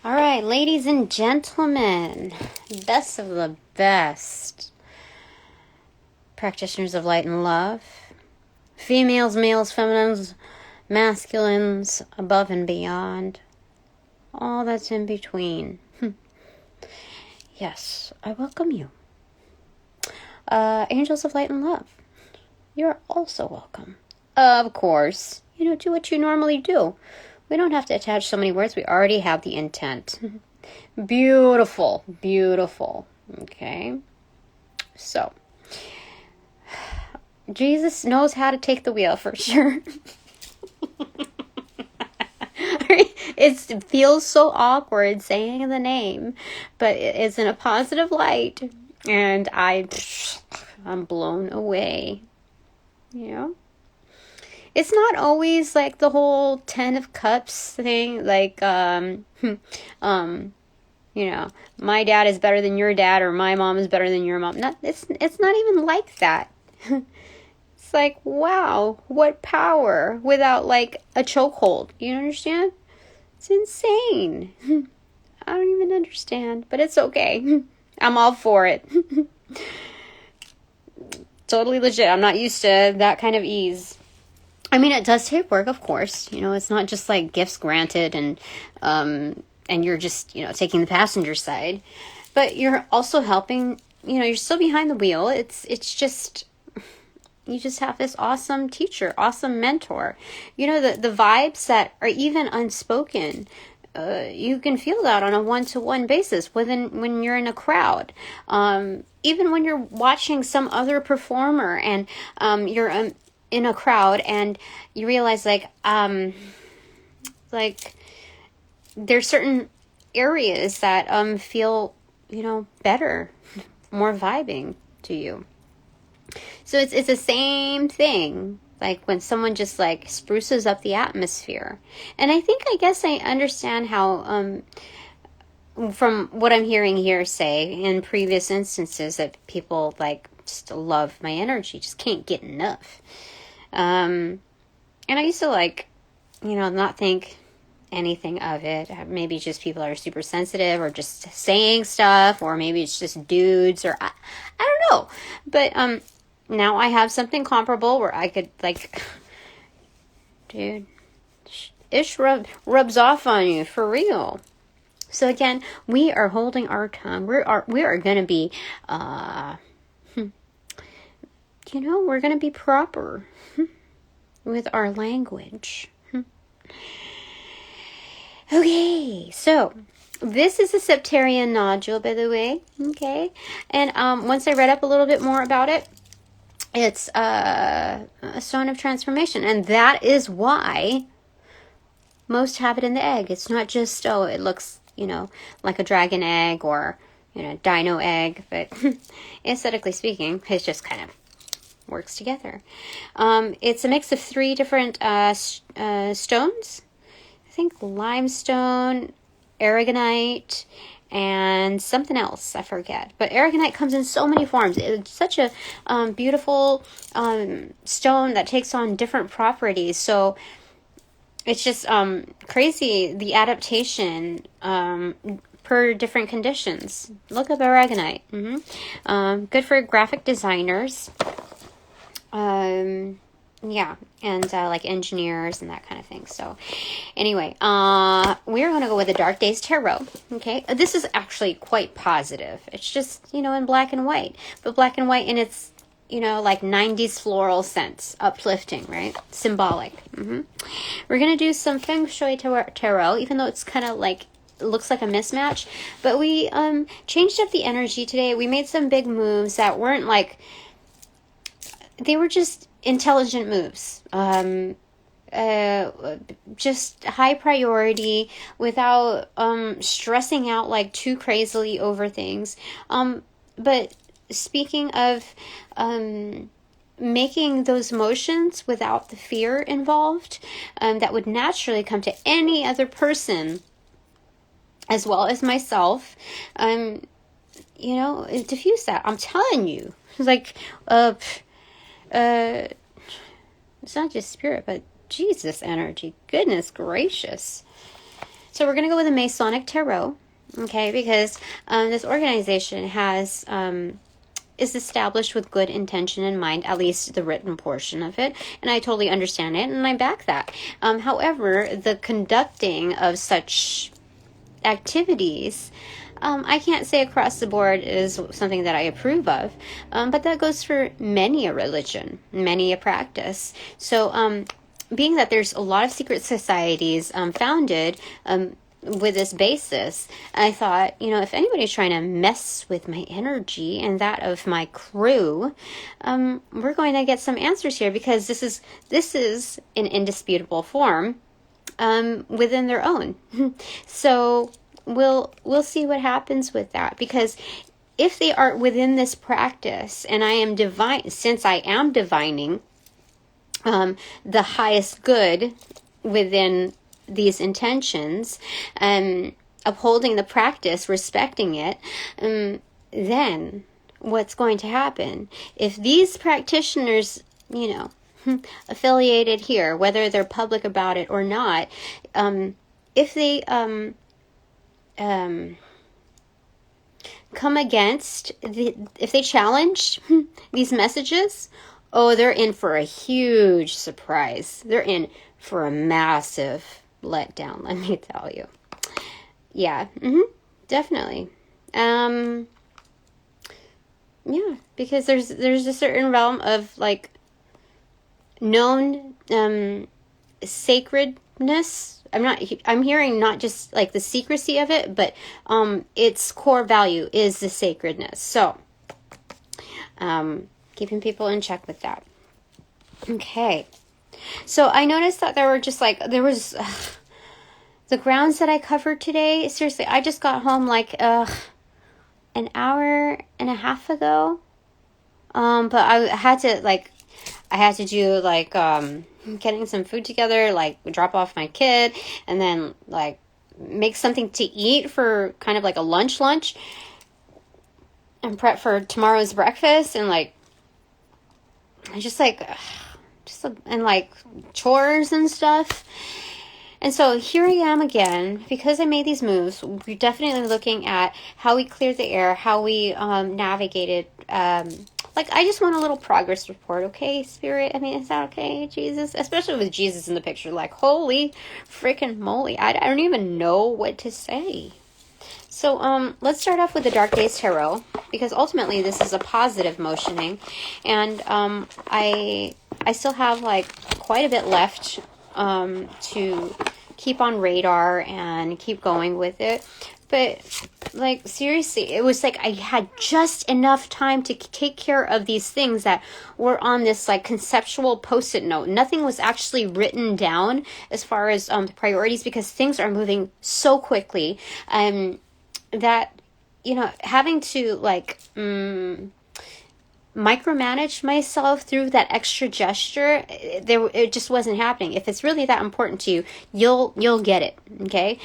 All right, ladies and gentlemen, best of the best. Practitioners of light and love. Females, males, feminines, masculines, above and beyond. All that's in between. Yes, I welcome you. Angels of light and love. You're also welcome. Of course, do what you normally do. We don't have to attach so many words. We already have the intent. Beautiful, beautiful. Okay. So, Jesus knows how to take the wheel for sure. It feels so awkward saying the name, but it's in a positive light, and I'm blown away. It's not always like the whole 10 of Cups thing, like, my dad is better than your dad, or my mom is better than your mom. It's not even like that. It's like, wow, what power without like a chokehold. You understand? It's insane. I don't even understand, but it's okay. I'm all for it. Totally legit. I'm not used to that kind of ease. I mean, it does take work, of course. It's not just like gifts granted and you're just, taking the passenger side. But you're also helping, you're still behind the wheel. It's just, you just have this awesome teacher, awesome mentor. The vibes that are even unspoken, you can feel that on a one-to-one basis when you're in a crowd. Even when you're watching some other performer and you're in a crowd and you realize like there's certain areas that feel better, more vibing to you. So it's the same thing like when someone just like spruces up the atmosphere. And I guess I understand how from what I'm hearing here say in previous instances that people like just love my energy, just can't get enough. And I used to like, not think anything of it. Maybe just people are super sensitive or just saying stuff, or maybe it's just dudes, or I don't know. But now I have something comparable where I could like, dude, ish rubs off on you for real. So again, we are holding our tongue. We are going to be, we're going to be proper with our language. Okay, so this is a septarian nodule, by the way. Okay, and once I read up a little bit more about it, it's a stone of transformation, and that is why most have it in the egg. It's not just it looks like a dragon egg or dino egg, but aesthetically speaking, it just kind of works together. It's a mix of 3 different stones. I think limestone, aragonite, and something else, I forget. But aragonite comes in so many forms. It's such a beautiful stone that takes on different properties. So it's just crazy, the adaptation per different conditions. Look up aragonite. Good for graphic designers. Yeah, and like engineers and that kind of thing. So anyway, we're going to go with the Dark Days Tarot. Okay, this is actually quite positive. It's just, in black and white, but black and white in its, like 90s floral sense, uplifting, right? Symbolic. We're going to do some Feng Shui Tarot, even though it's kind of like, it looks like a mismatch, but we changed up the energy today. We made some big moves that weren't like, they were just intelligent moves, just high priority without stressing out like too crazily over things. But speaking of making those motions without the fear involved, that would naturally come to any other person as well as myself, diffuse that. I'm telling you, like, it's not just spirit, but Jesus energy. Goodness gracious. So we're going to go with a Masonic Tarot, okay, because this organization is established with good intention in mind, at least the written portion of it, and I totally understand it, and I back that. However, the conducting of such activities, I can't say across the board is something that I approve of, but that goes for many a religion, many a practice. So, being that there's a lot of secret societies founded with this basis, I thought, if anybody's trying to mess with my energy and that of my crew, we're going to get some answers here, because this is an indisputable form within their own. So we'll see what happens with that, because if they are within this practice, and I am divine, since I am divining the highest good within these intentions, upholding the practice, respecting it, then what's going to happen? If these practitioners, affiliated here, whether they're public about it or not, if they come against, if they challenge these messages, they're in for a huge surprise. They're in for a massive letdown, let me tell you. Yeah, definitely. Yeah, because there's a certain realm of like known sacredness. I'm hearing not just like the secrecy of it, but its core value is the sacredness. So keeping people in check with that. Okay. So I noticed that there was the grounds that I covered today. Seriously, I just got home like an hour and a half ago. But I had to do like getting some food together, like drop off my kid, and then like make something to eat for kind of like a lunch, and prep for tomorrow's breakfast, and like and like chores and stuff. And so here I am again, because I made these moves. We're definitely looking at how we cleared the air, how we navigated. I just want a little progress report, okay, Spirit? I mean, is that okay, Jesus? Especially with Jesus in the picture. Like, holy freaking moly. I don't even know what to say. So let's start off with the Dark Days Tarot, because ultimately this is a positive motioning. And I still have like quite a bit left to keep on radar and keep going with it. But like seriously, it was like I had just enough time to take care of these things that were on this like conceptual post-it note. Nothing was actually written down as far as the priorities, because things are moving so quickly that having to like micromanage myself through that extra gesture, it just wasn't happening. If it's really that important to you, you'll get it. Okay,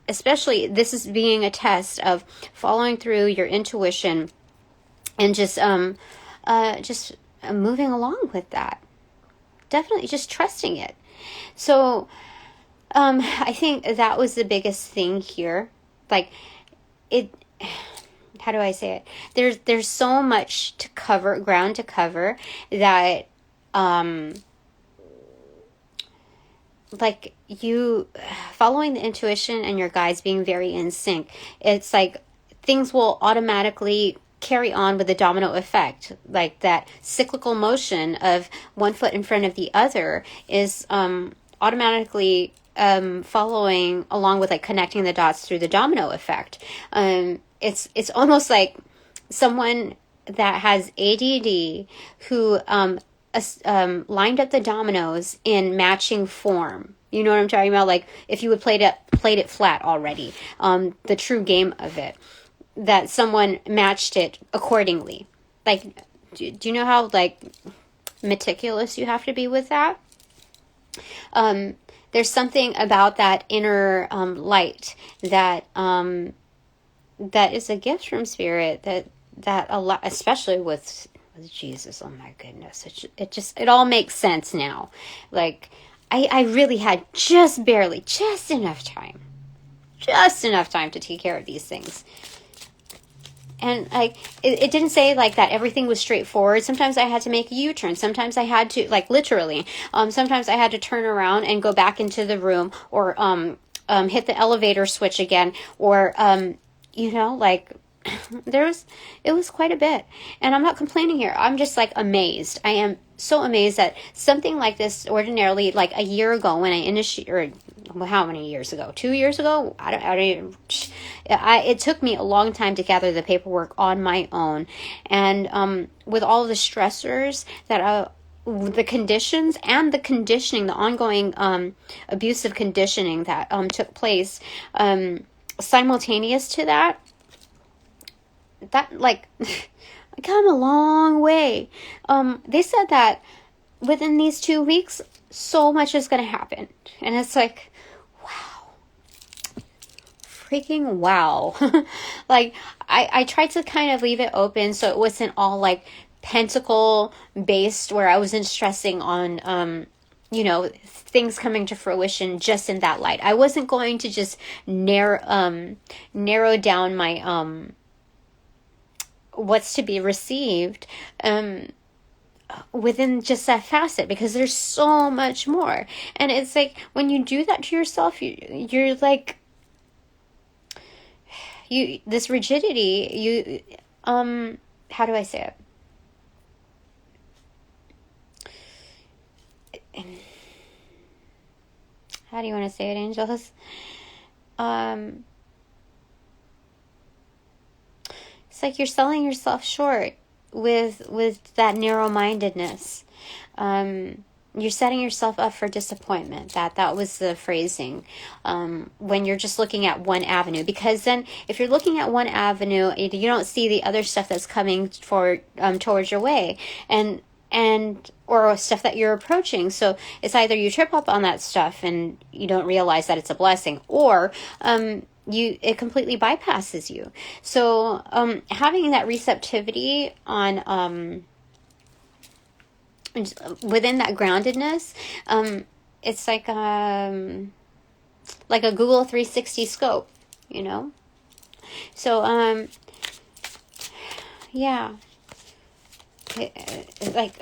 especially this is being a test of following through your intuition and just moving along with that. Definitely just trusting it. So I think that was the biggest thing here. Like how do I say it? There's so much to cover, ground to cover, that like you following the intuition and your guides being very in sync, it's like things will automatically carry on with the domino effect. Like that cyclical motion of one foot in front of the other is automatically following along with like connecting the dots through the domino effect. It's almost like someone that has ADD who lined up the dominoes in matching form. You know what I'm talking about? Like if you would played it flat already, the true game of it, that someone matched it accordingly. Like, do you know how like meticulous you have to be with that? There's something about that inner light that that is a gift from Spirit that a lot, especially with Jesus. Oh my goodness, it all makes sense now. Like I really had just enough time to take care of these things. And like, it didn't say like that everything was straightforward. Sometimes I had to make a U-turn. Sometimes I had to, like, literally, sometimes I had to turn around and go back into the room, or hit the elevator switch again, or you know, like, it was quite a bit. And I'm not complaining here. I'm just like amazed. I am so amazed that something like this ordinarily, like a year ago when I initiated, or how many years ago? 2 years ago? It took me a long time to gather the paperwork on my own. And with all the stressors that the conditions and the conditioning, the ongoing abusive conditioning that took place simultaneous to that, like, I come a long way. They said that within these 2 weeks, so much is going to happen. And it's like, wow. Freaking wow. Like, I tried to kind of leave it open so it wasn't all like pentacle based, where I wasn't stressing on, you know, things coming to fruition just in that light. I wasn't going to just narrow down my, what's to be received within just that facet, because there's so much more. And it's like, when you do that to yourself, you're like, this rigidity, how do I say it? How do you want to say it, angels? It's like you're selling yourself short with that narrow-mindedness. You're setting yourself up for disappointment. That was the phrasing. When you're just looking at one avenue, because then if you're looking at one avenue, you don't see the other stuff that's coming towards your way, and or stuff that you're approaching. So it's either you trip up on that stuff and you don't realize that it's a blessing, or it completely bypasses you. So having that receptivity on within that groundedness, it's like a Google 360 scope, you know. So yeah, like,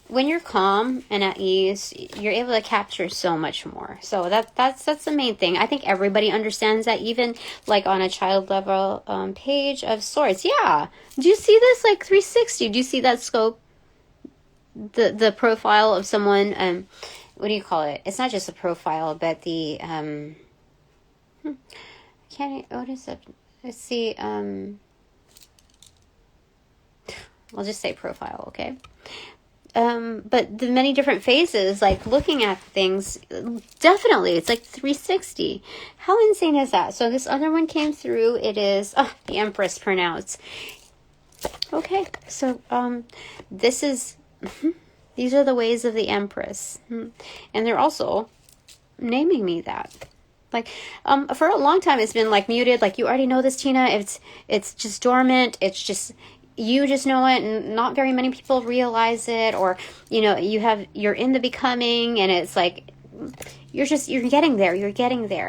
when you're calm and at ease, you're able to capture so much more. So that's the main thing. I think everybody understands that, even like on a child level page of sorts. Yeah. Do you see this, like 360? Do you see that scope? The profile of someone. What do you call it? It's not just a profile, but the what is it? Let's see. I'll just say profile, okay? But the many different phases, like looking at things, definitely, it's like 360. How insane is that? So this other one came through. It is the Empress pronounced. Okay, so this is, these are the ways of the Empress. And they're also naming me that. Like, for a long time, it's been like muted. Like, you already know this, Tina. It's just dormant. It's just, you just know it, and not very many people realize it. Or, you know, you're in the becoming, and it's like, you're getting there.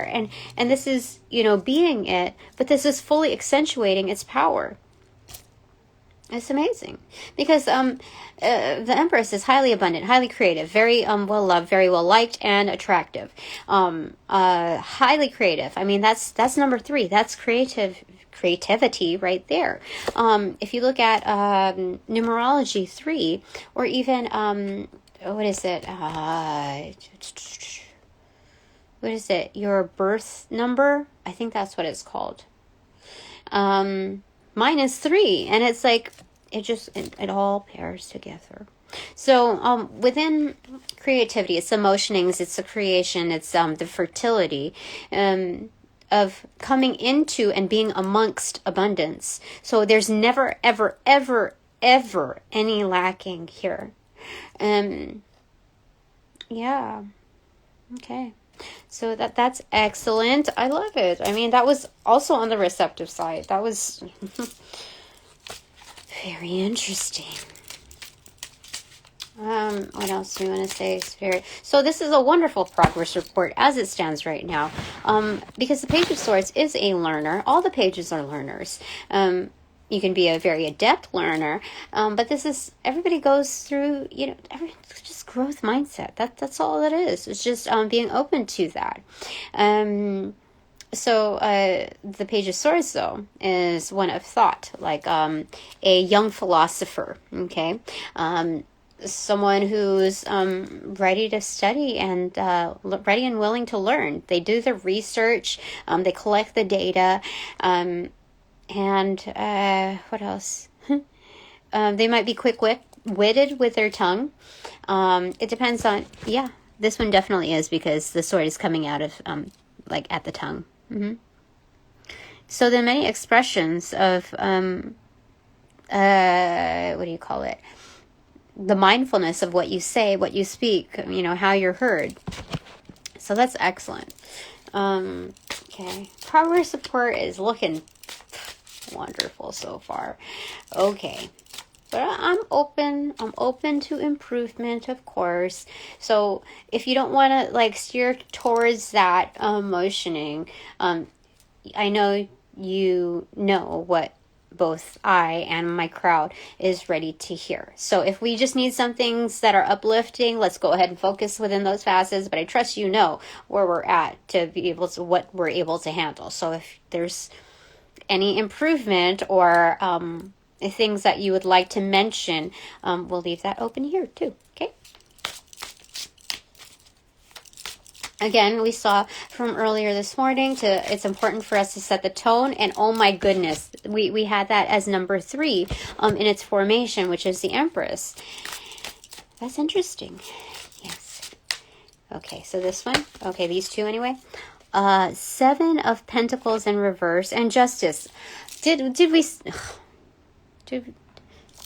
And this is, you know, being it, but this is fully accentuating its power. It's amazing, because the Empress is highly abundant, highly creative, very well loved, very well liked, and attractive. Highly creative. I mean, that's number 3. That's creativity right there. If you look at numerology 3, or even what is it? What is it? Your birth number? I think that's what it's called. Mine is 3, and it's like, it all pairs together. So within creativity, it's emotionings, it's the creation, it's the fertility of coming into and being amongst abundance. So there's never, ever, ever, ever any lacking here. Yeah. Okay. So that's excellent. I love it. I mean, that was also on the receptive side. That was very interesting. What else do you want to say, Spirit? So this is a wonderful progress report as it stands right now, because the Page of Swords is a learner. All the pages are learners. You can be a very adept learner, but this is, everybody goes through, just growth mindset. That's all it is. It's just being open to that. So the Page of Swords, though, is one of thought, like a young philosopher, okay? Someone who's ready to study and ready and willing to learn. They do the research, they collect the data, and what else? They might be quick-witted with their tongue. It depends on, this one definitely is, because the sword is coming out of, at the tongue. Mm-hmm. So the many expressions of, what do you call it? The mindfulness of what you say, what you speak, how you're heard. So that's excellent. Okay. Progress support is looking wonderful so far. Okay. But I'm open to improvement, of course. So if you don't want to steer towards that motioning, I know you know what both I and my crowd is ready to hear. So if we just need some things that are uplifting, let's go ahead and focus within those facets. But I trust you know where we're at to be able to, what we're able to handle. So if there's any improvement or things that you would like to mention, we'll leave that open here too. Okay. Again, we saw from earlier this morning it's important for us to set the tone, and oh my goodness, we had that as number 3 in its formation, which is the Empress. That's interesting. Yes. Okay, so this one. Okay, these two anyway. 7 of Pentacles in reverse and Justice. Did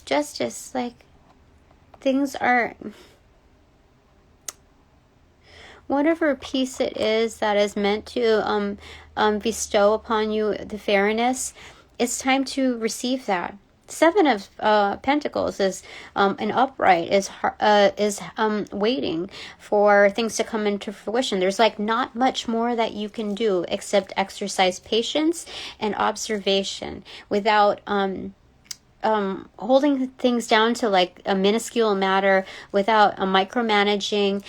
Justice, things are, whatever piece it is that is meant to bestow upon you the fairness, it's time to receive that. 7 of Pentacles is an upright, is waiting for things to come into fruition. There's not much more that you can do except exercise patience and observation without holding things down to a minuscule matter, without micromanaging.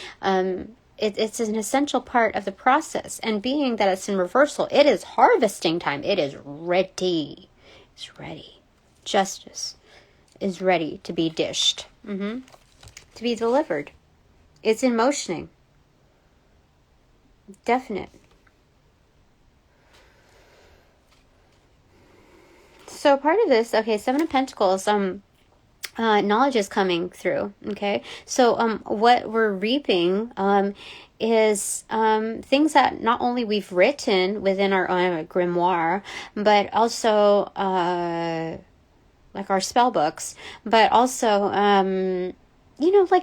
It's an essential part of the process. And being that it's in reversal, it is harvesting time. It is ready. It's ready. Justice is ready to be dished. To be delivered. It's in motioning. Definite. So part of this, okay, 7 of Pentacles, knowledge is coming through, okay? So what we're reaping is things that not only we've written within our own grimoire, but also our spell books, but also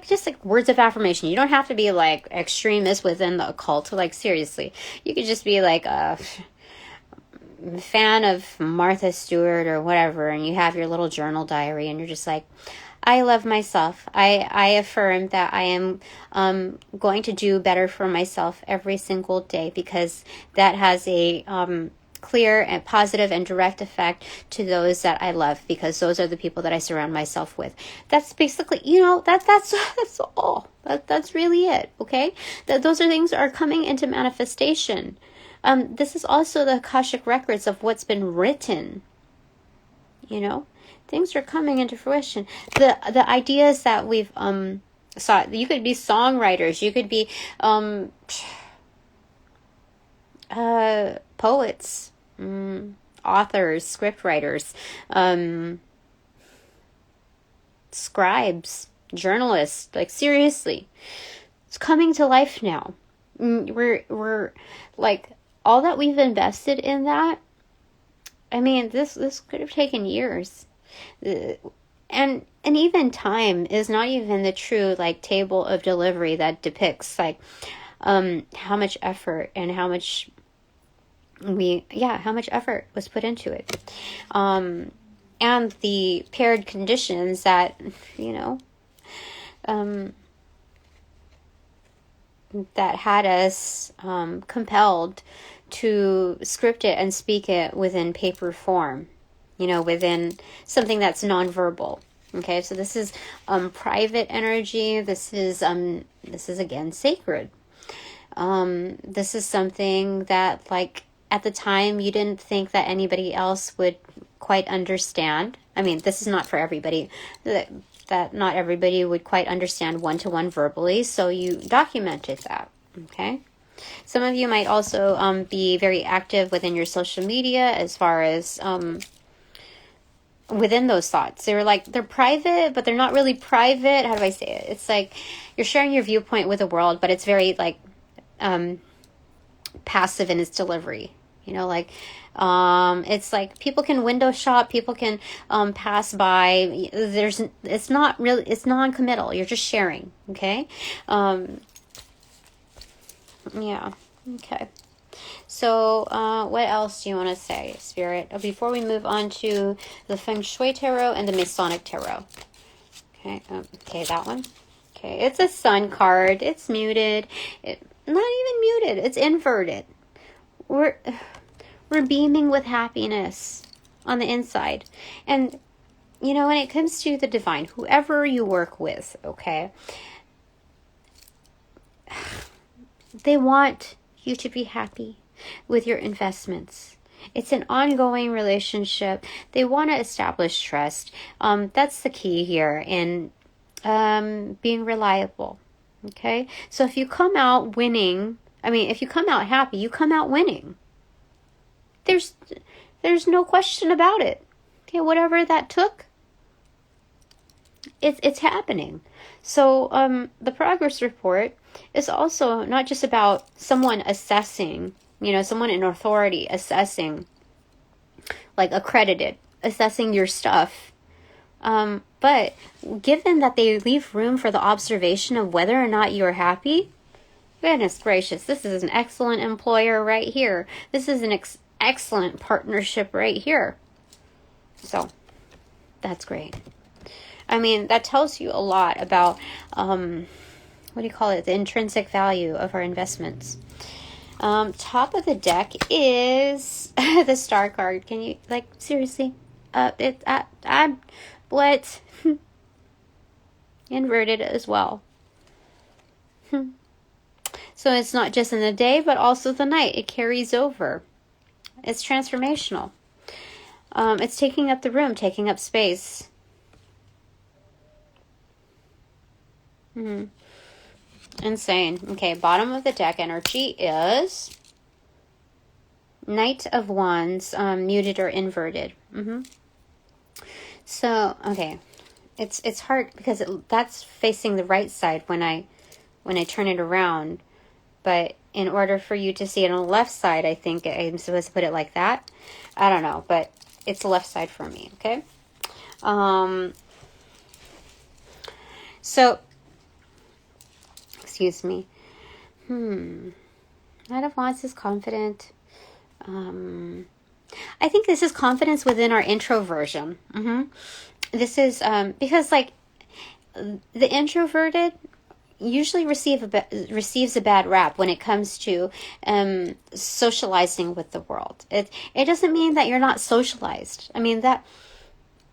just words of affirmation. You don't have to be extremist within the occult. Seriously, you could just be a fan of Martha Stewart or whatever, and you have your little journal diary, and you're just I love myself. I affirm that I am going to do better for myself every single day, because that has a clear and positive and direct effect to those that I love, because those are the people that I surround myself with. That's basically, that's all. That's really it, okay? Those are things that are coming into manifestation. This is also the Akashic records of what's been written. Things are coming into fruition. The ideas that we've sought. You could be songwriters. You could be poets, authors, script writers, scribes, journalists. Seriously, it's coming to life now. We're all that we've invested in that. I mean, this could have taken years, and even time is not even the true table of delivery that depicts how much effort and how much effort was put into it, and the paired conditions that that had us compelled to script it and speak it within paper form, within something that's nonverbal. Okay, so this is private energy. This is again sacred. This is something that, like, at the time you didn't think that anybody else would quite understand. I mean, this is not for everybody. That not everybody would quite understand one-to-one verbally, so you documented that. Okay. Some of you might also be very active within your social media as far as within those thoughts. They're private, but they're not really private. How do I say it? It's like you're sharing your viewpoint with the world, but it's very like passive in its delivery. It's like people can window shop, people can pass by. It's not really, it's non-committal. You're just sharing. Okay. Yeah. Okay. So, what else do you want to say, Spirit? Before we move on to the Feng Shui Tarot and the Masonic Tarot. Okay. Okay, that one. Okay, it's a sun card. It's muted. Not even muted. It's inverted. We're beaming with happiness on the inside. And, when it comes to the divine, whoever you work with, okay, they want you to be happy with your investments. It's an ongoing relationship. They want to establish trust. That's the key here in being reliable. Okay? So if you come out winning, if you come out happy, you come out winning. There's no question about it. Okay, whatever that took, it's happening. So the progress report is also not just about someone assessing, someone in authority assessing, like accredited, assessing your stuff. But given that they leave room for the observation of whether or not you're happy, goodness gracious, this is an excellent employer right here. This is an excellent partnership right here. So that's great. That tells you a lot about, what do you call it? The intrinsic value of our investments. Top of the deck is the star card. Can you, seriously? I'm what? Inverted as well. So it's not just in the day, but also the night. It carries over. It's transformational. It's taking up the room, taking up space. Insane. Okay, bottom of the deck energy is Knight of Wands, muted or inverted. So, okay, it's hard because that's facing the right side when I turn it around, but in order for you to see it on the left side, I think I'm supposed to put it like that. I don't know, but it's the left side for me. Okay. So. Excuse me. Knight of Wands is confident. I think this is confidence within our introversion. This is because the introverted usually receives a bad rap when it comes to socializing with the world. It doesn't mean that you're not socialized.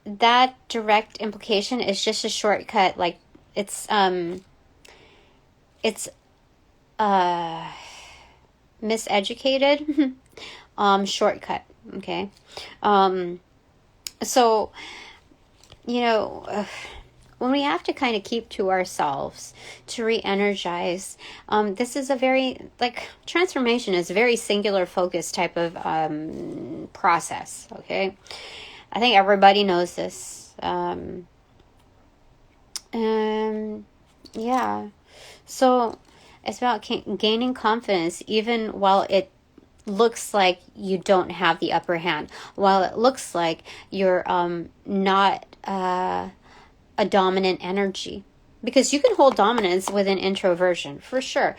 That direct implication is just a shortcut. It's miseducated shortcut. Okay. So when we have to kind of keep to ourselves to re-energize, this is a very transformation is a very singular focus type of process. Okay, I think everybody knows this. Yeah. So it's about gaining confidence even while it looks like you don't have the upper hand, while it looks like you're not a dominant energy. Because you can hold dominance within introversion, for sure.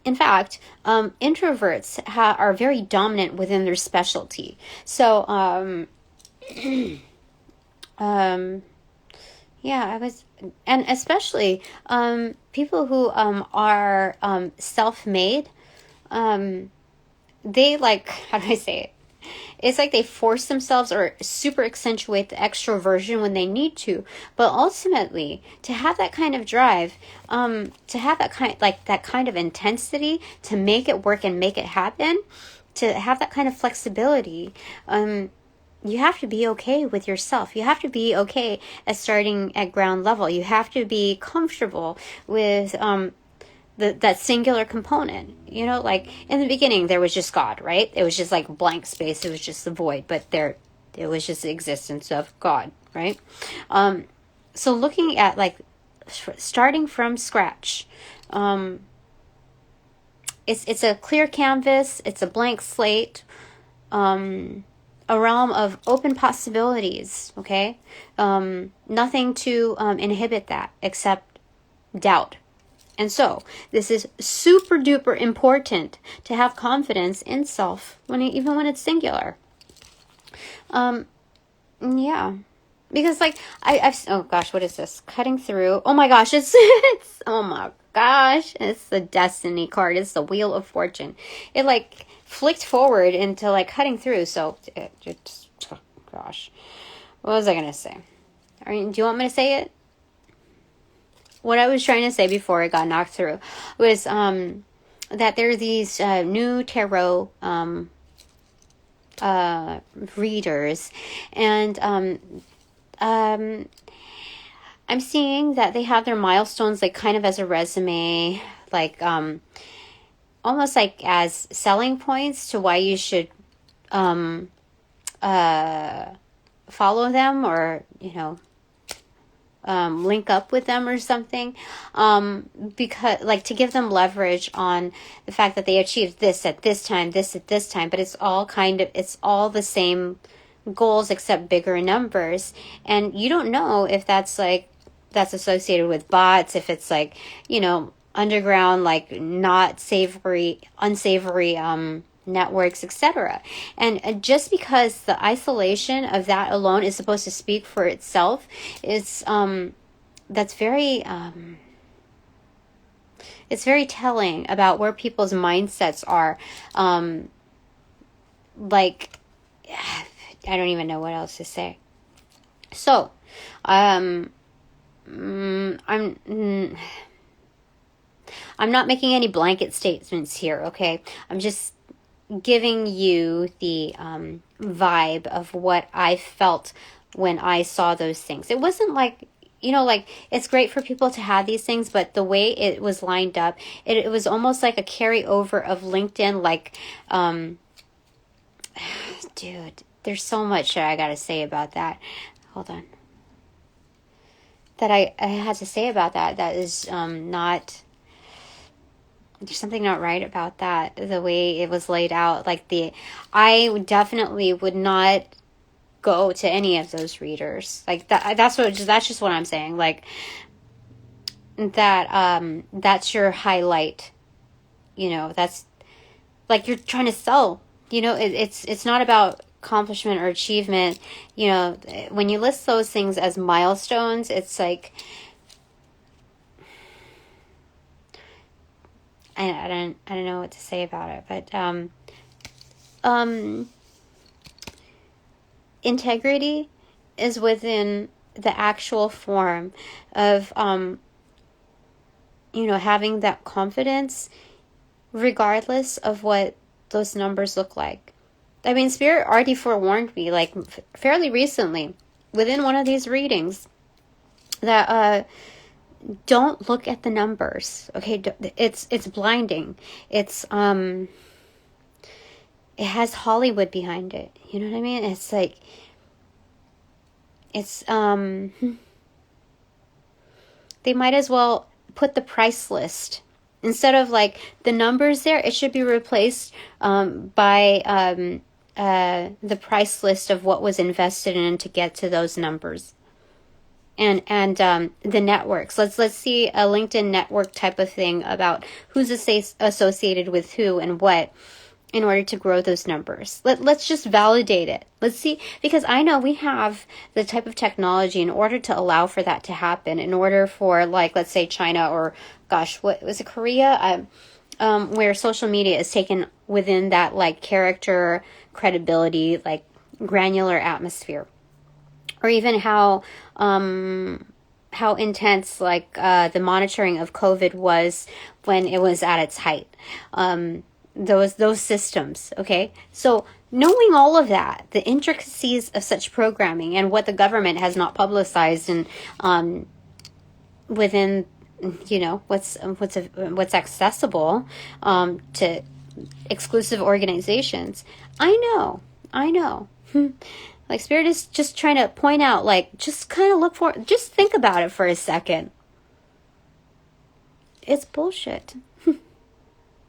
In fact, introverts are very dominant within their specialty. So, yeah, and especially people who are self-made, they like, how do I say it? It's like they force themselves or super accentuate the extroversion when they need to. But ultimately, to have that kind of drive, to have that kind of intensity to make it work and make it happen, to have that kind of flexibility, you have to be okay with yourself. You have to be okay at starting at ground level. You have to be comfortable with that singular component. You know, like in the beginning, there was just God, right? It was just like blank space. It was just the void, but it was just the existence of God, right? So looking at like starting from scratch, it's a clear canvas. It's a blank slate. A realm of open possibilities, okay? Nothing to inhibit that except doubt. And so, this is super duper important to have confidence in self, even when it's singular. Yeah. Because like, I've, oh gosh, what is this? Cutting through. Oh my gosh, oh my gosh, it's the destiny card. It's the Wheel of Fortune. It like flicked forward into like cutting through. So, oh gosh, what was I going to say? Do you want me to say it? What I was trying to say before it got knocked through was that there are these new tarot readers, and I'm seeing that they have their milestones like kind of as a resume, like almost like as selling points to why you should follow them, or link up with them or something, because like to give them leverage on the fact that they achieved this at this time, this at this time, but it's all the same goals except bigger numbers. And you don't know if that's associated with bots, if it's like, underground, like not unsavory networks, etc. And just because the isolation of that alone is supposed to speak for itself, it's that's very it's very telling about where people's mindsets are. Like, I don't even know what else to say. So, I'm not making any blanket statements here, okay? I'm just giving you the vibe of what I felt when I saw those things. It wasn't like, like it's great for people to have these things, but the way it was lined up, it was almost like a carryover of LinkedIn. Like, dude, there's so much that I gotta say about that. Hold on. That I had to say about that. That is not... There's something not right about that, the way it was laid out. Like I definitely would not go to any of those readers. Like that's just what I'm saying. Like that, that's your highlight. That's like you're trying to sell. It's not about accomplishment or achievement. When you list those things as milestones, it's like, I don't know what to say about it, but integrity is within the actual form of having that confidence regardless of what those numbers look like. I mean, Spirit already forewarned me, like fairly recently, within one of these readings, that don't look at the numbers. Okay, it's blinding. It has Hollywood behind it. You know what I mean? It's like they might as well put the price list instead of like the numbers there. It should be replaced by the price list of what was invested in to get to those numbers. And the networks. Let's see a LinkedIn network type of thing about who's associated with who and what. in order to grow those numbers. Let's just validate it. Let's see, because I know we have the type of technology in order to allow for that to happen, in order for, like, let's say China, or gosh, what was it, Korea, where social media is taken within that, like, character, credibility, like, granular atmosphere. Or even how intense, like, the monitoring of COVID was when it was at its height. Those systems, okay? So knowing all of that, the intricacies of such programming, and what the government has not publicized, and within, you know, what's accessible to exclusive organizations. I know. Like, Spirit is just trying to point out, like, just kind of just think about it for a second. It's bullshit.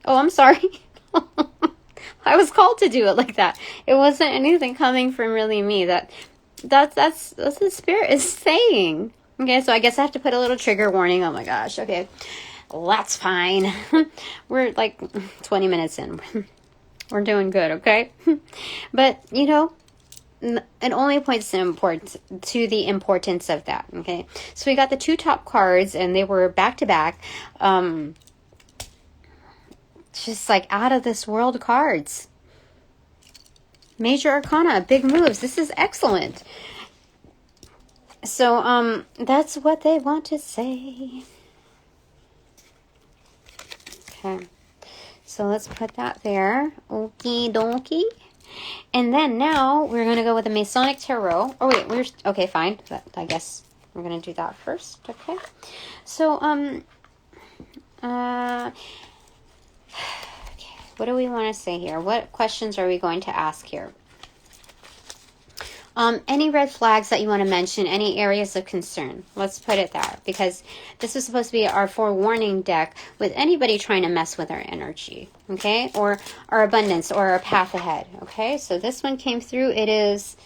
Oh, I'm sorry. I was called to do it like that. It wasn't anything coming from really me. That's what the Spirit is saying. Okay, so I guess I have to put a little trigger warning. Oh my gosh. Okay, that's fine. We're like 20 minutes in. We're doing good. Okay, but you know, it only points to the importance of that. Okay, so we got the two top cards, and they were back to back. Just like out of this world cards. Major Arcana, big moves. This is excellent. So that's what they want to say. Okay. So let's put that there. Okie dokie. And then now we're going to go with the Masonic Tarot. Oh wait, okay, fine. I guess we're going to do that first. Okay. So what do we want to say here? What questions are we going to ask here? Any red flags that you want to mention, any areas of concern. Let's put it there, because this is supposed to be our forewarning deck with anybody trying to mess with our energy, okay? Or our abundance, or our path ahead, okay? So this one came through. It is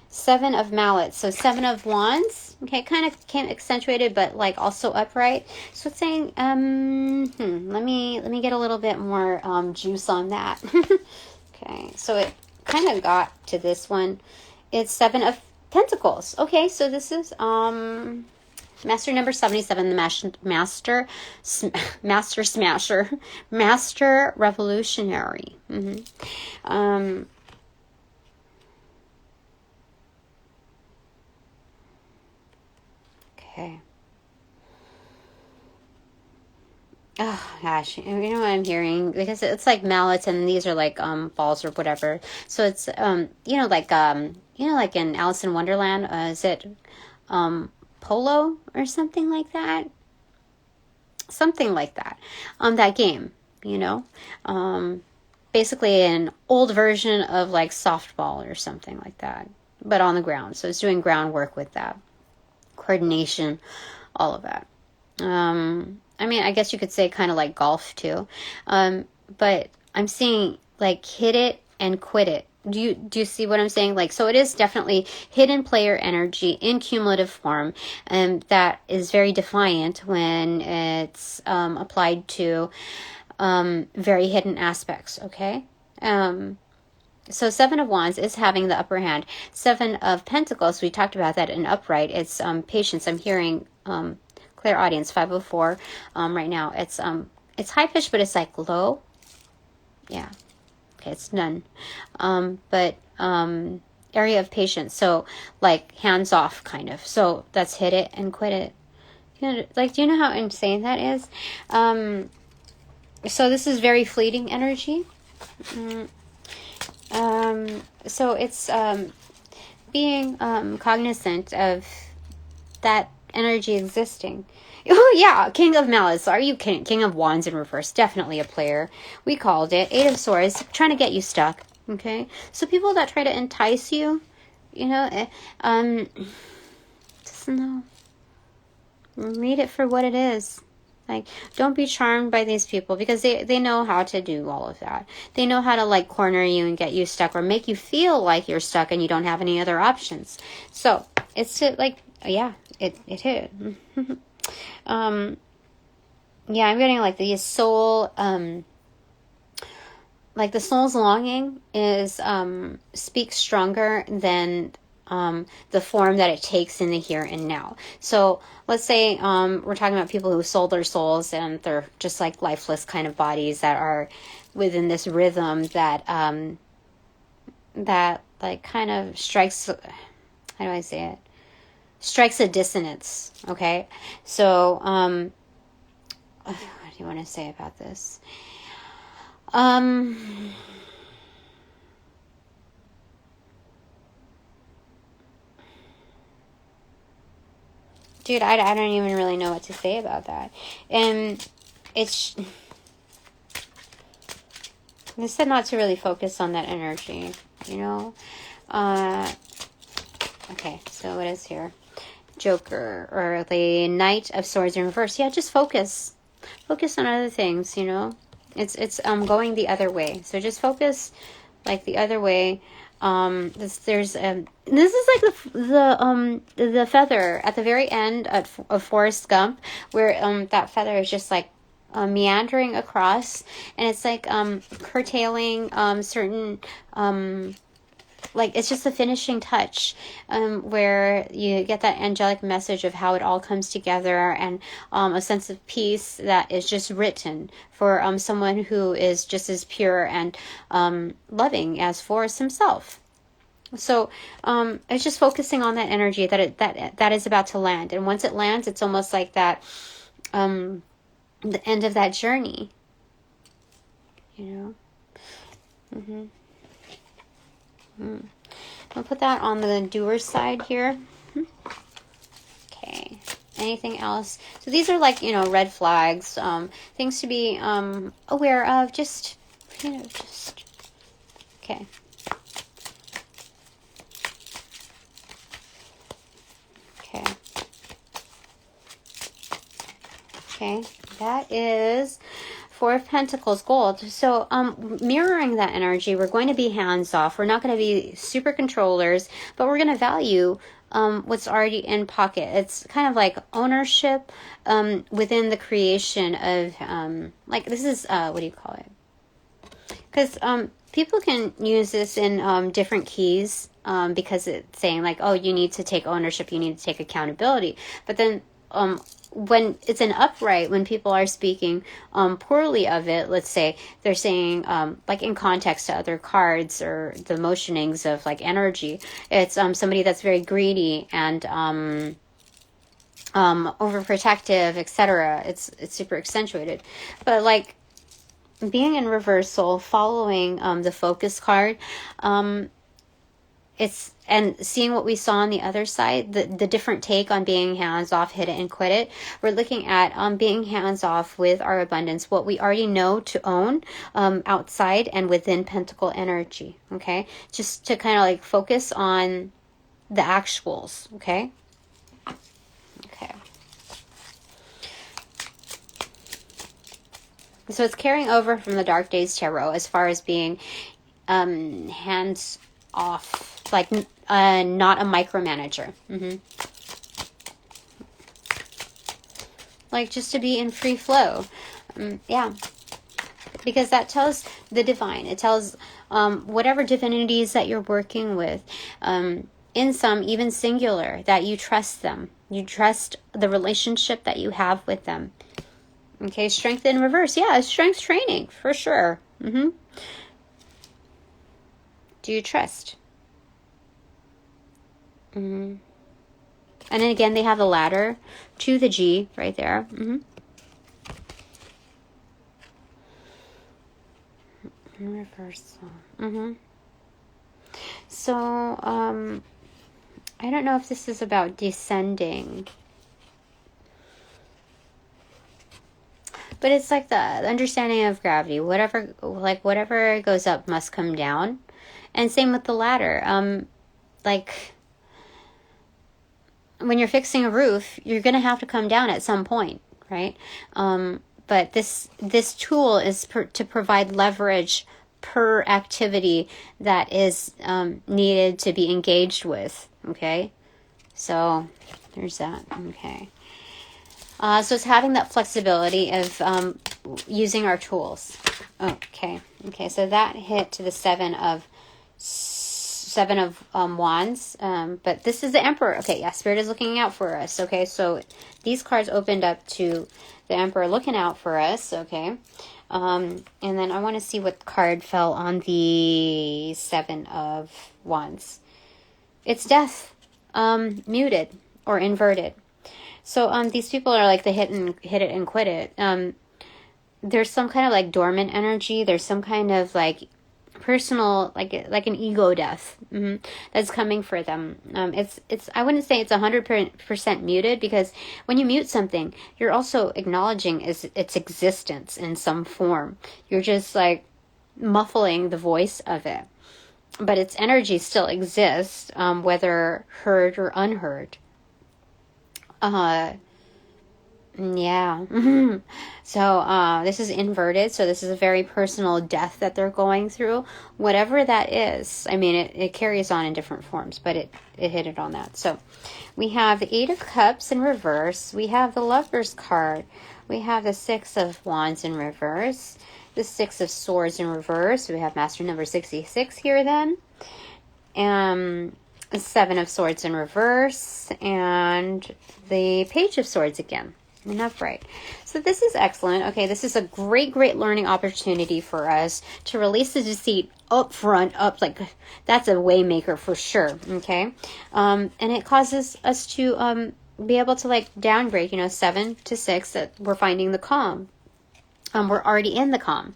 7 of Mallets. So 7 of Wands, okay? Kind of came accentuated, but like also upright. So it's saying, let me get a little bit more juice on that. Okay, so it kind of got to this one. It's 7 of Pentacles. Okay, so this is master number 77, the master smasher, master revolutionary. Okay. Oh gosh, you know what I'm hearing, because it's like mallets, and these are like balls or whatever. So it's like in Alice in Wonderland, is it polo or something like that? Something like that. That game, you know, basically an old version of like softball or something like that, but on the ground. So it's doing groundwork with that, coordination, all of that. I mean, I guess you could say kind of like golf too. But I'm seeing like hit it and quit it. Do you see what I'm saying? Like, so it is definitely hidden player energy in cumulative form, and that is very defiant when it's applied to very hidden aspects, okay? So 7 of Wands is having the upper hand. 7 of Pentacles, we talked about that in upright. It's patience. I'm hearing clear audience, 504 right now. It's high pitched, but it's like low. Yeah. Okay, it's none. But area of patience. So like hands off kind of. So that's hit it and quit it. You know, like, do you know how insane that is? So this is very fleeting energy. So it's being cognizant of that energy existing. Oh yeah, King of Malice. Are you King of Wands in reverse? Definitely a player. We called it. 8 of Swords, trying to get you stuck. Okay, so people that try to entice you, you know, just know. Read it for what it is. Like, don't be charmed by these people, because they know how to do all of that. They know how to like corner you and get you stuck, or make you feel like you're stuck and you don't have any other options. So it's to, like, yeah, it hit. Yeah, I'm getting like these soul like the soul's longing is speaks stronger than the form that it takes in the here and now. So let's say we're talking about people who sold their souls and they're just like lifeless kind of bodies that are within this rhythm that that like kind of strikes, how do I say it? Strikes a dissonance. Okay, so what do you want to say about this? Dude, I don't even really know what to say about that. And it's... They said not to really focus on that energy, you know? Okay, so what is here? Joker, or the Knight of Swords in reverse. Yeah, just focus. Focus on other things, you know? It's going the other way. So just focus, like, the other way. This is like the feather at the very end of Forrest Gump, where that feather is just like meandering across, and it's like curtailing certain like it's just a finishing touch, where you get that angelic message of how it all comes together, and a sense of peace that is just written for someone who is just as pure and loving as Forrest himself. So it's just focusing on that energy that is about to land, and once it lands, it's almost like that the end of that journey, you know. I'll put that on the doer's side here. Okay. Anything else? So these are like, you know, red flags, things to be aware of. Just, you know, just... Okay. Okay. Okay. That is... Four of Pentacles, gold. So mirroring that energy, we're going to be hands off. We're not going to be super controllers, but we're going to value what's already in pocket. It's kind of like ownership within the creation of, like, this is, what do you call it? Because people can use this in different keys, because it's saying like, oh, you need to take ownership, you need to take accountability. But then when it's an upright, when people are speaking poorly of it, let's say they're saying like in context to other cards or the motionings of like energy, it's somebody that's very greedy and overprotective, etc. It's super accentuated. But like being in reversal, following the focus card, it's, and seeing what we saw on the other side, the different take on being hands off, hit it and quit it. We're looking at being hands off with our abundance, what we already know to own outside and within pentacle energy. Okay, just to kind of like focus on the actuals. Okay. Okay. So it's carrying over from the Dark Days Tarot as far as being hands off. Like not a micromanager. Like just to be in free flow. Yeah. Because that tells the divine. It tells whatever divinities that you're working with, in some even singular, that you trust them. You trust the relationship that you have with them. Okay, strength in reverse. Yeah, strength training for sure. Do you trust? And then again, they have the ladder to the G right there. Reversal. So, I don't know if this is about descending. But it's like the understanding of gravity. Whatever goes up must come down. And same with the ladder. Like... when you're fixing a roof, you're going to have to come down at some point, right? But this tool is to provide leverage per activity that is needed to be engaged with, okay? So there's that, okay. So it's having that flexibility of using our tools. Okay, so that hit to the seven of wands, but this is the Emperor. Okay, yeah, Spirit is looking out for us. Okay, so these cards opened up to the Emperor looking out for us. Okay, and then I want to see what card fell on the Seven of Wands. It's Death, muted or inverted. So these people are like the hit it and quit it. There's some kind of like dormant energy. There's some kind of like personal, like an ego death that's coming for them. It's I wouldn't say it's 100% muted, because when you mute something, you're also acknowledging its existence in some form. You're just like muffling the voice of it, but its energy still exists, whether heard or unheard. Yeah. So this is inverted, so this is a very personal death that they're going through, whatever that is. I mean, it carries on in different forms, but it hit it on that. So we have the Eight of Cups in reverse, we have the Lover's card, we have the Six of Wands in reverse, the Six of Swords in reverse, we have master number 66 here then, the Seven of Swords in reverse, and the Page of Swords again, and upright. So this is excellent. Okay, this is a great learning opportunity for us to release the deceit up front, like that's a way maker for sure. Okay, and it causes us to be able to like downgrade, 7 to 6, that we're finding the calm. We're already in the calm.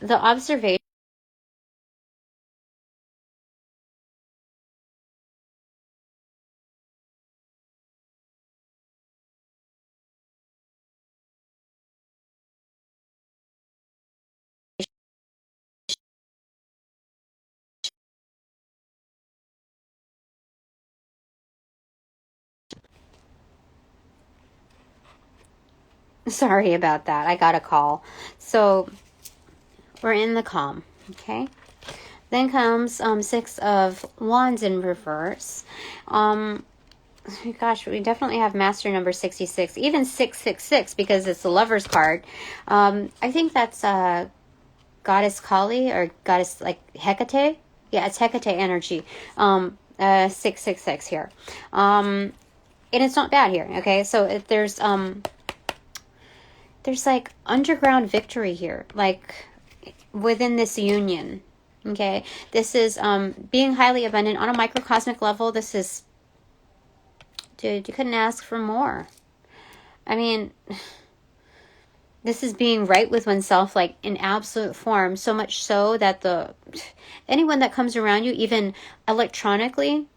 The observation. Sorry about that. I got a call. So we're in the calm. Okay. Then comes Six of Wands in reverse. Gosh, we definitely have master number 66, even 666, because it's the Lover's card. I think that's Goddess Kali, or Goddess like Hecate. Yeah, it's Hecate energy. 666 here. And it's not bad here. Okay, so there's like underground victory here, like within this union. Okay, this is being highly abundant on a microcosmic level. This is, dude, you couldn't ask for more. I mean, this is being right with oneself, like in absolute form, so much so that anyone that comes around you, even electronically,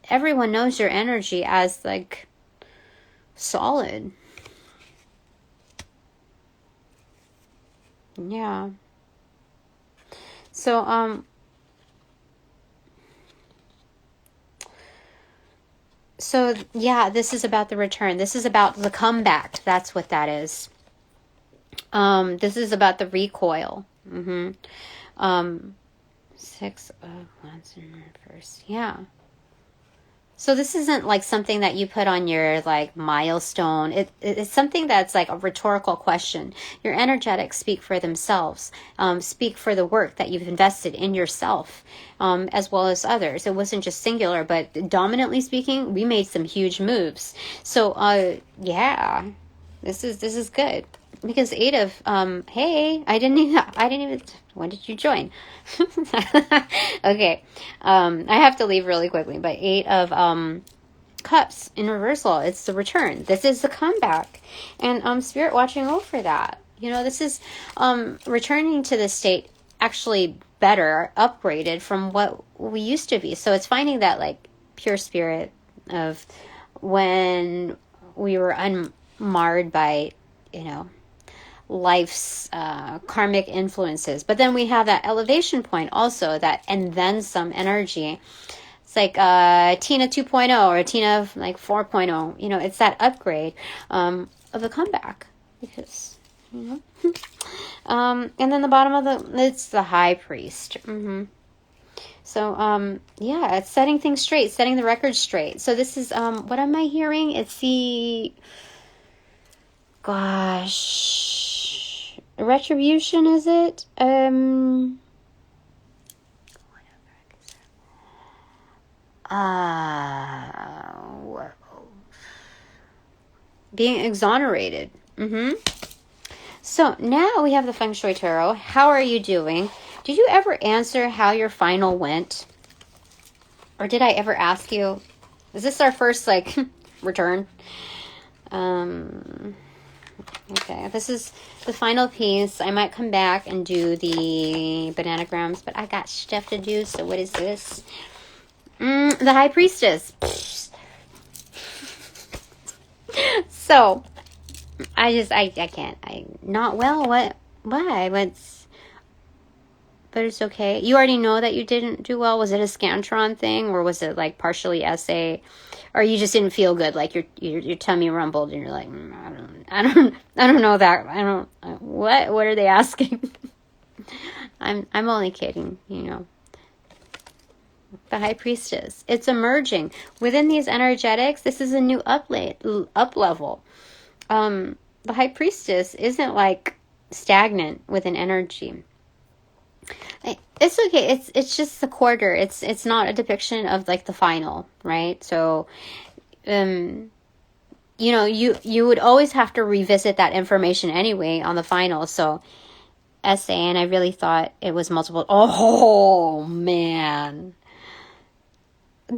everyone knows your energy as like solid. Yeah. So yeah, this is about the return. This is about the comeback. That's what that is. This is about the recoil. Six of Wands in reverse. Yeah. So this isn't like something that you put on your like milestone. It's something that's like a rhetorical question. Your energetics speak for themselves, speak for the work that you've invested in yourself, as well as others. It wasn't just singular, but dominantly speaking, we made some huge moves. So yeah, this is good. Because Eight of, hey, I didn't even, when did you join? Okay, I have to leave really quickly, but Eight of Cups in reversal, it's the return. This is the comeback, and Spirit watching over that. This is returning to the state actually better, upgraded from what we used to be. So it's finding that like pure spirit of when we were unmarred by, life's karmic influences. But then we have that elevation point also, that and then some energy. It's like Tina 2.0 or Tina like 4.0. It's that upgrade of the comeback, because and then the bottom of it's the High Priest. So, yeah, it's setting things straight, setting the record straight. So this is, what am I hearing? It's the, gosh, retribution, is it? Being exonerated. So now we have the Feng Shui Tarot. How are you doing? Did you ever answer how your final went? Or did I ever ask you? Is this our first, like, return? Okay, this is the final piece. I might come back and do the bananagrams, but I got stuff to do, so what is this? The High Priestess. So, I can't. Not well. What? Why? But it's okay. You already know that you didn't do well. Was it a Scantron thing, or was it like partially essay, or you just didn't feel good? Like your tummy rumbled, and you're like, I don't know that. What are they asking? I'm only kidding. The High Priestess. It's emerging within these energetics. This is a new up level. The High Priestess isn't like stagnant with an energy. It's okay. It's just the quarter. It's not a depiction of like the final, right? So, you would always have to revisit that information anyway on the final. So, essay, and I really thought it was multiple. Oh man.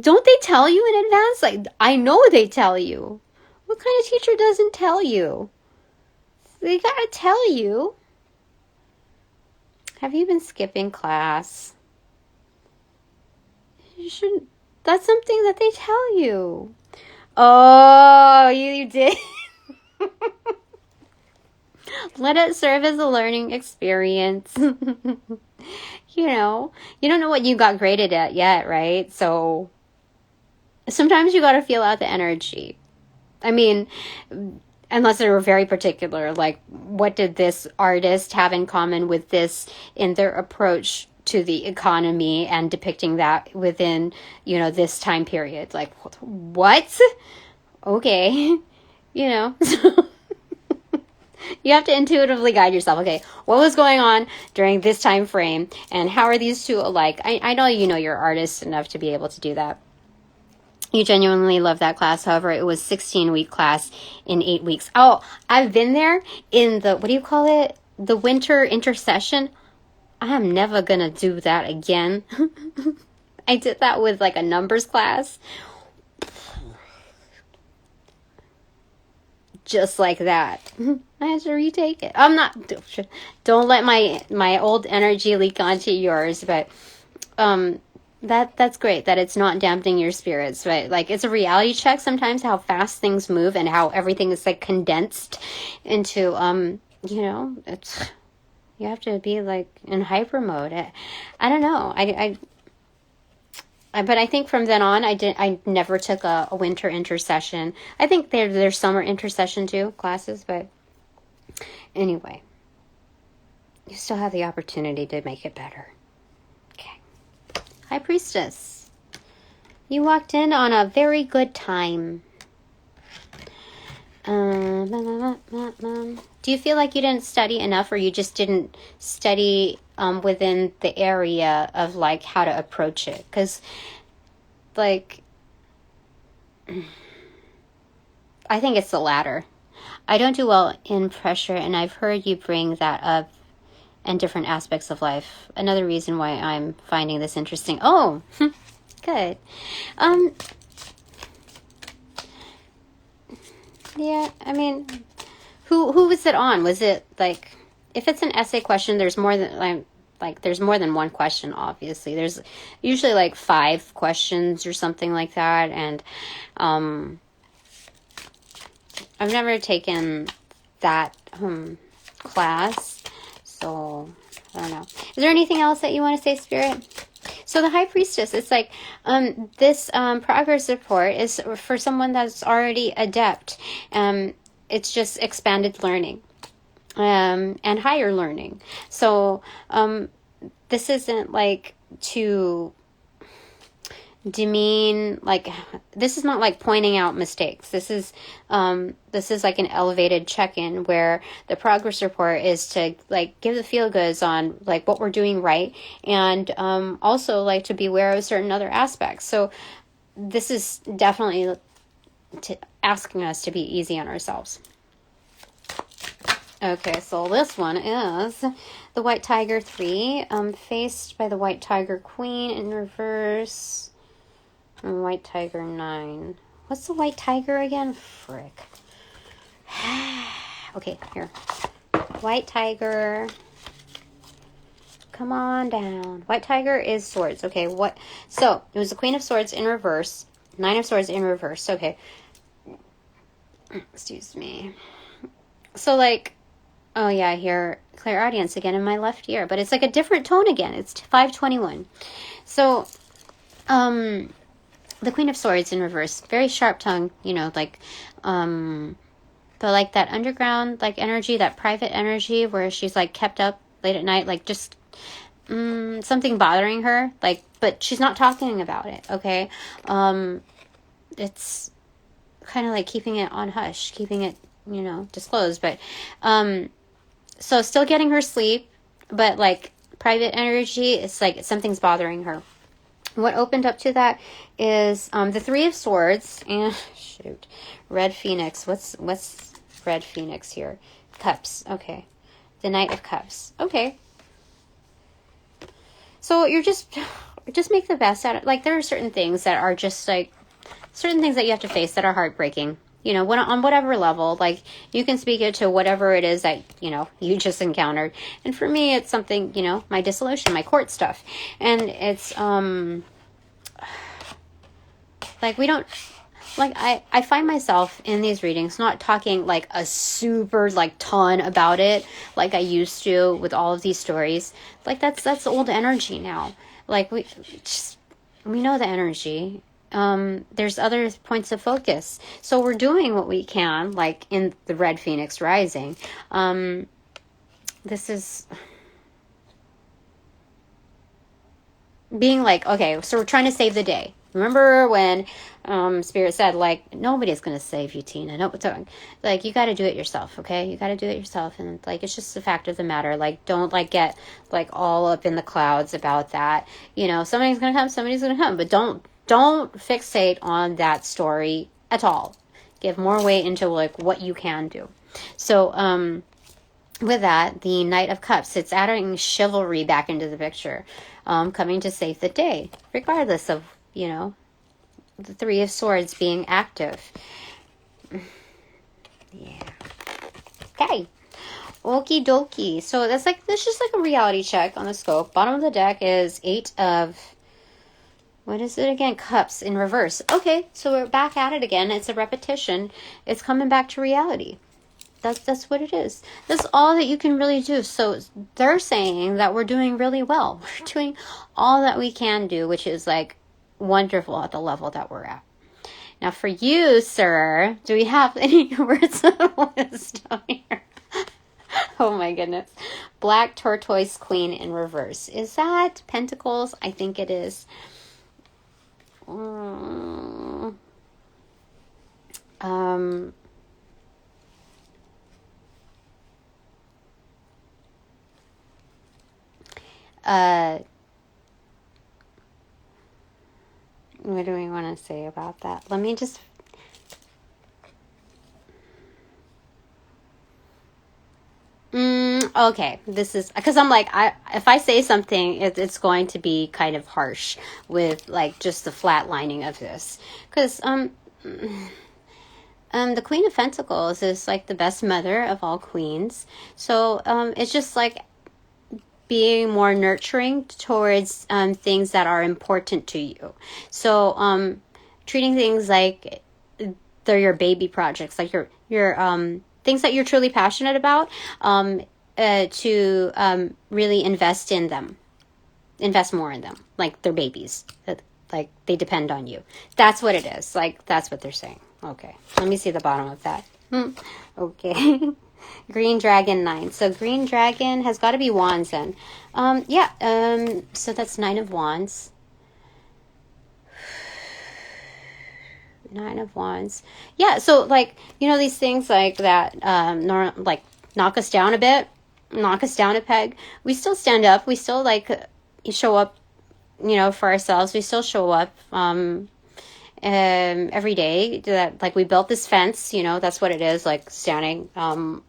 Don't they tell you in advance? Like, I know they tell you. What kind of teacher doesn't tell you? They gotta tell you. Have you been skipping class? You shouldn't. That's something that they tell you. Oh, you did. Let it serve as a learning experience. You don't know what you got graded at yet, right? So sometimes you got to feel out the energy. I mean, unless they were very particular, like what did this artist have in common with this in their approach to the economy and depicting that within, this time period? Like, what? Okay. You have to intuitively guide yourself. Okay, what was going on during this time frame, and how are these two alike? I know you're artist enough to be able to do that. You genuinely love that class. However, it was 16-week class in 8 weeks. Oh, I've been there in the, what do you call it? The winter intercession. I'm never going to do that again. I did that with like a numbers class. Just like that. I had to retake it. Don't let my old energy leak onto yours, but that's great that it's not dampening your spirits, but like it's a reality check sometimes how fast things move and how everything is like condensed into it's, you have to be like in hyper mode. I don't know. But I think from then on, I never took a winter intercession. I think there's summer intercession too, classes, but anyway, you still have the opportunity to make it better. Okay. High Priestess, you walked in on a very good time. Do you feel like you didn't study enough, or you just didn't study within the area of like how to approach it? Because like I think it's the latter. I don't do well in pressure, and I've heard you bring that up in different aspects of life. Another reason why I'm finding this interesting. Oh, good. Yeah, I mean, who was it on? Was it like, if it's an essay question, there's more than there's more than one question, obviously. There's usually like 5 questions or something like that, and I've never taken that class, so I don't know. Is there anything else that you want to say, Spirit? So the High Priestess, it's like this progress report is for someone that's already adept. It's just expanded learning and higher learning. So this isn't like to demean, like, this is not like pointing out mistakes. This is like an elevated check-in where the progress report is to like give the feel goods on like what we're doing right, and also like to be aware of certain other aspects. So this is definitely asking us to be easy on ourselves. Okay, so this one is the White Tiger 3, faced by the White Tiger Queen in reverse. And White Tiger 9. What's the White Tiger again? Frick. Okay, here. White Tiger. Come on down. White Tiger is swords. Okay, what? So, it was the Queen of Swords in reverse. 9 of Swords in reverse. Okay. Excuse me. So, like, oh yeah, here, clear audience again in my left ear. But it's like a different tone again. It's 521. So, the Queen of Swords in reverse, very sharp tongue, you know, like, but like that underground, like energy, that private energy where she's like kept up late at night, like just something bothering her, like, but she's not talking about it, okay? It's kind of like keeping it on hush, keeping it, you know, disclosed, but, so still getting her sleep, but like private energy, it's like something's bothering her. What opened up to that is the 3 of Swords and shoot, Red Phoenix. What's Red Phoenix here? Cups. Okay, the Knight of Cups. Okay, so you're just make the best out of. Like, there are certain things that are just like certain things that you have to face that are heartbreaking. You know, on whatever level, like, you can speak it to whatever it is that, you know, you just encountered. And for me, it's something, you know, my dissolution, my court stuff. And it's, like, we don't, like, I find myself in these readings not talking, like, a super, like, ton about it, like I used to with all of these stories. Like, that's old energy now. Like, we know the energy. There's other points of focus. So we're doing what we can, like in the Red Phoenix Rising. This is being like, okay, so we're trying to save the day. Remember when Spirit said, like, nobody's going to save you, Tina. No, like, you got to do it yourself, okay? You got to do it yourself. And, like, it's just the fact of the matter. Like, don't, like, get, like, all up in the clouds about that. You know, somebody's going to come. But don't fixate on that story at all. Give more weight into, like, what you can do. So, with that, the Knight of Cups, it's adding chivalry back into the picture. Coming to save the day, regardless of, you know, the 3 of Swords being active. Yeah. Okay. Okie dokie. So that's just like a reality check on the scope. Bottom of the deck is 8 of... what is it again? Cups in reverse. Okay, so we're back at it again. It's a repetition. It's coming back to reality. That's what it is. That's all that you can really do. So they're saying that we're doing really well. We're doing all that we can do, which is like wonderful at the level that we're at. Now for you, sir, do we have any words of wisdom here? Oh my goodness. Black Tortoise Queen in reverse. Is that Pentacles? I think it is. What do we want to say about that? Let me just... okay, this is... because I'm like, if I say something, it's going to be kind of harsh with, like, just the flatlining of this. Because, the Queen of Pentacles is, like, the best mother of all queens. So, it's just, like, being more nurturing towards things that are important to you. So treating things like they're your baby projects, like your things that you're truly passionate about, to really invest in them, invest more in them, like they're babies, like they depend on you. That's what it is. Like, that's what they're saying. Okay, let me see the bottom of that. Okay. Green Dragon 9. So Green Dragon has got to be Wands then. So that's 9 of Wands. Nine of Wands. Yeah, so like, you know, these things like that, like knock us down a bit, knock us down a peg. We still stand up. We still like show up, you know, for ourselves. We still show up every day. That like we built this fence, you know, that's what it is, like standing on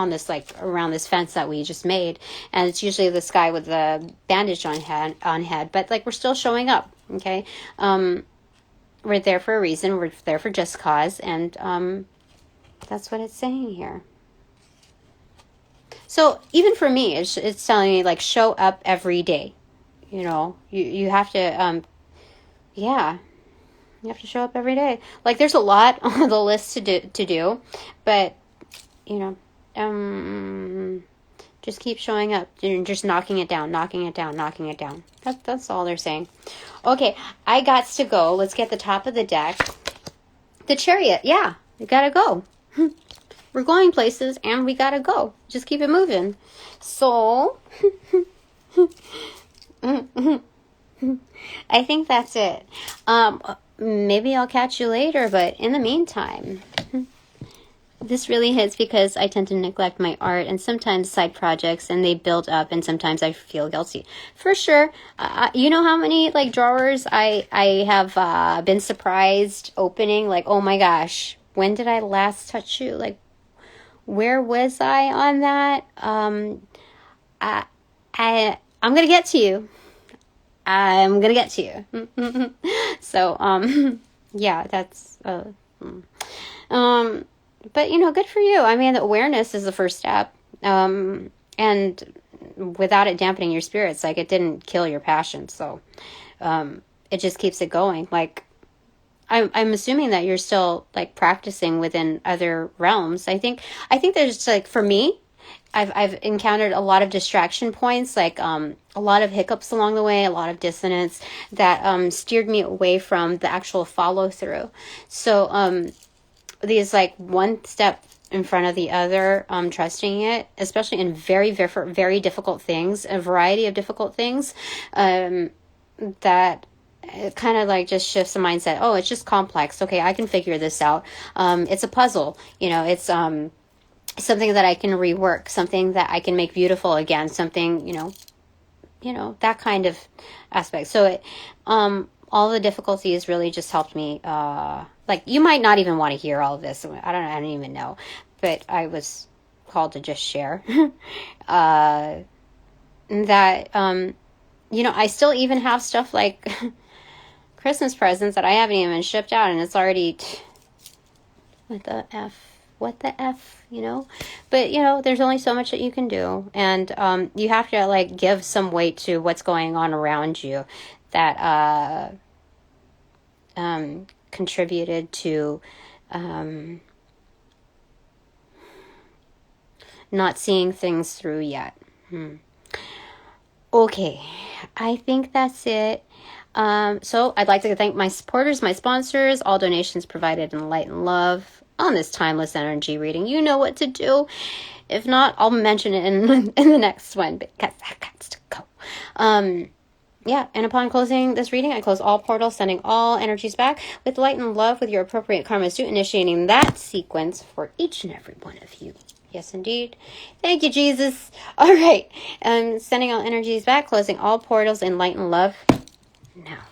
this, like around this fence that we just made, and it's usually this guy with the bandage on head, but like we're still showing up. Okay, we're there for a reason. We're there for just cause, and that's what it's saying here. So even for me, it's telling me like show up every day. You know, you have to yeah, you have to show up every day. Like there's a lot on the list to do, but you know. Just keep showing up and just knocking it down. That's all they're saying. Okay, I got to go. Let's get the top of the deck. The Chariot. Yeah, we gotta go. We're going places and we gotta go. Just keep it moving. So, I think that's it. Maybe I'll catch you later, but in the meantime, this really hits because I tend to neglect my art and sometimes side projects, and they build up, and sometimes I feel guilty. For sure, you know how many like drawers I have been surprised opening? Like, oh my gosh, when did I last touch you? Like, where was I on that? I'm gonna get to you. So, yeah, that's but, you know, good for you. I mean, the awareness is the first step. And without it dampening your spirits, like it didn't kill your passion. So it just keeps it going. Like, I'm assuming that you're still like practicing within other realms. I think there's like, for me, I've encountered a lot of distraction points, like a lot of hiccups along the way, a lot of dissonance that steered me away from the actual follow through. So these like one step in front of the other, trusting it, especially in very difficult things, a variety of difficult things, that it kind of like just shifts the mindset. Oh, it's just complex. Okay, I can figure this out. It's a puzzle, you know, it's something that I can rework, something that I can make beautiful again, something, you know, that kind of aspect. So it, all the difficulties really just helped me, like, you might not even want to hear all of this. I don't even know, but I was called to just share, that, you know, I still even have stuff like Christmas presents that I haven't even shipped out, and it's already, what the F, you know, but you know, there's only so much that you can do. And, you have to like give some weight to what's going on around you that, contributed to not seeing things through yet. Okay, I think that's it. So I'd like to thank my supporters, my sponsors, all donations provided in light and love on this timeless energy reading. You know what to do. If not, I'll mention it in the next one, because that got to go. Yeah, and upon closing this reading, I close all portals, sending all energies back with light and love with your appropriate karma suit, initiating that sequence for each and every one of you. Yes, indeed. Thank you, Jesus. All right. Sending all energies back, closing all portals in light and love now.